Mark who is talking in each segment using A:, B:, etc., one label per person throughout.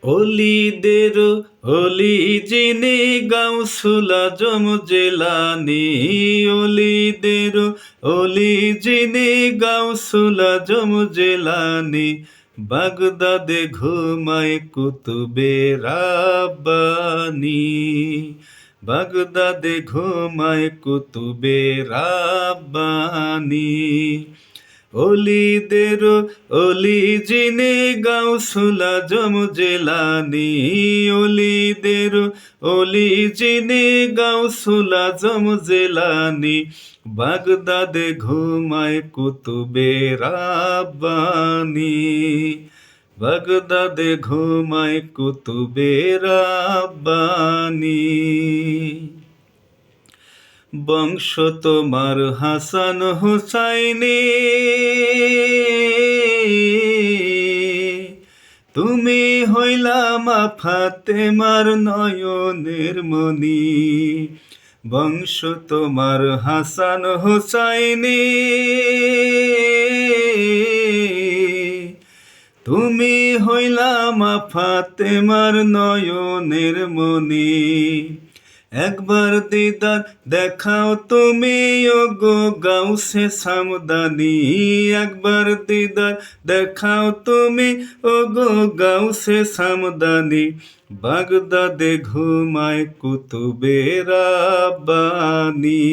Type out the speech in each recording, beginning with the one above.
A: অলিদের অলি যিনি গাউসুল আজম জেলানি, অলিদের অলি যিনি গাউসুল আজম জেলানি, বাগদাদে ঘুমায় কুতুবে রাব্বানি, বাগদাদে ঘুমায় কুতুবে রাব্বানি। অলিদের অলি যিনি গাউসুল আজম জেলানি, অলিদের অলি যিনি গাউসুল আজম জেলানি, বাগদাদে ঘুমায় কুতুবে রাব্বানি, বাগদাদে ঘুমায় কুতুবে রাব্বানি। বংশ তোমার হাসান হুসাইনি, তুমি হইলা মা ফাতেমার নয়নের মনি। বংশ তোমার হাসান হুসাইনি, তুমি হইলা মা ফাতেমার নয়নের মনি। একবার দিদার দেখাও তুমি ওগো গাউসে সামদানি, একবার দিদার দেখাও তুমি ওগো গাউসে সামদানি, বাগদাদে ঘুমায় কুতুবে রাব্বানি,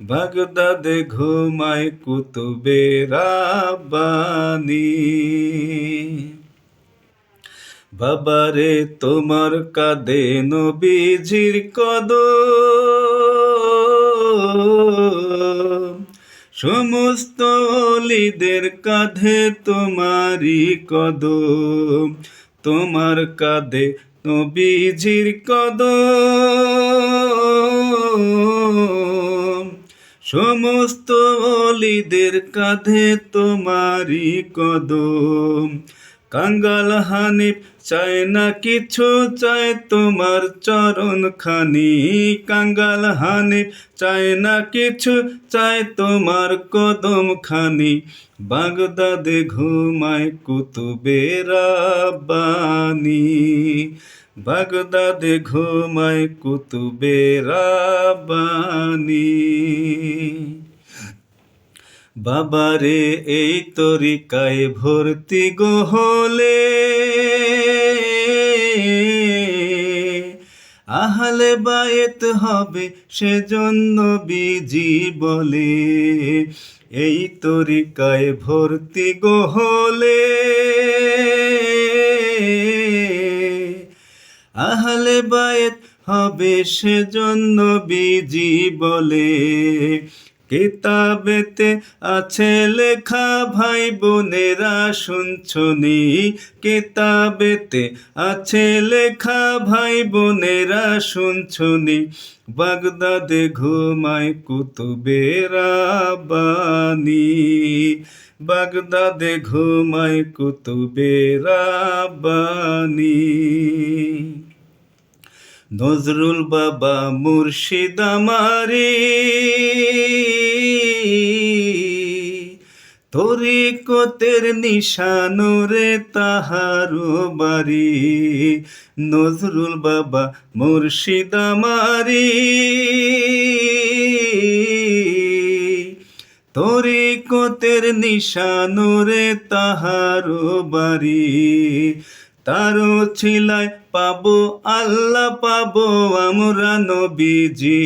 A: বাগদাদে ঘুমায় কুতুবে রাব্বানি। বাবারে তোমার কাঁধে নবীজির কদম, সমস্ত অলিদের কাঁধে তোমারই কদম, তোমার কাঁধে নবীজির কদম, সমস্ত অলিদের কাঁধে তোমারই কদম। কাঙ্গাল হানিফ চায় না কিছু, চায় তোমার চরণ খানি, কাঙ্গাল হানিফ চায় না কিছু, চায় তোমার কদম খানি, বাগদাদে ঘুমায় কুতুবে রাব্বানি, বাগদাদে ঘুমায় কুতুবে রাব্বানি। বাবারে এই তরিকায় ভর্তি গো হলে, আহলে বায়েত হবে সেজন্য বিজি বলে, এই তরিকায় ভর্তি গো হলে, আহলে বায়েত হবে সেজন্য বিজি বলে। কিতাবেতে আছে লেখা ভাই বোনেরা শুনছনি, কিতাবেতে আছে লেখা ভাই বোনেরা শুনছনি, বাগদাদে ঘুমায় কুতুবে রাব্বানি, বাগদাদে ঘুমায় কুতুবে রাব্বানি। নজরুল বাবা মুর্শিদ আমারি, তরিকতের নিশানরে তাহারো বাড়ি, নজরুল বাবা মুর্শিদ আমারি, তরিকতের নিশানরে তাহারো বাড়ি। তারো ছিলায় পাবো আল্লাহ পাবো আমরা নবীজি,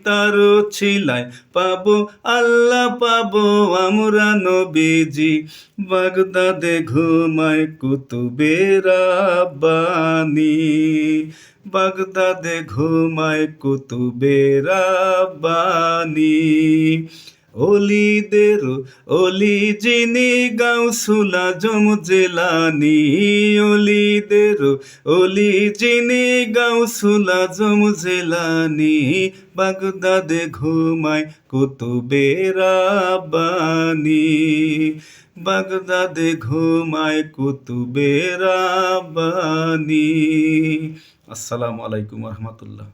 A: তারো ছিলায় পাবো আল্লাহ পাবো আমরা নবীজি, বাগদাদে ঘুমায় কুতুবে রাব্বানি, বাগদাদে ঘুমায় কুতুবে রাব্বানি। অলিদের অলি যিনি গাউসুল আজম জেলানি, অলিদের অলি যিনি গাউসুল আজম জেলানি, বাগদাদে ঘুমায় কুতুবে রাব্বানি, বাগদাদে ঘুমায় কুতুবে রাব্বানি। আসসালামু আলাইকুম ওয়া রাহমাতুল্লাহ।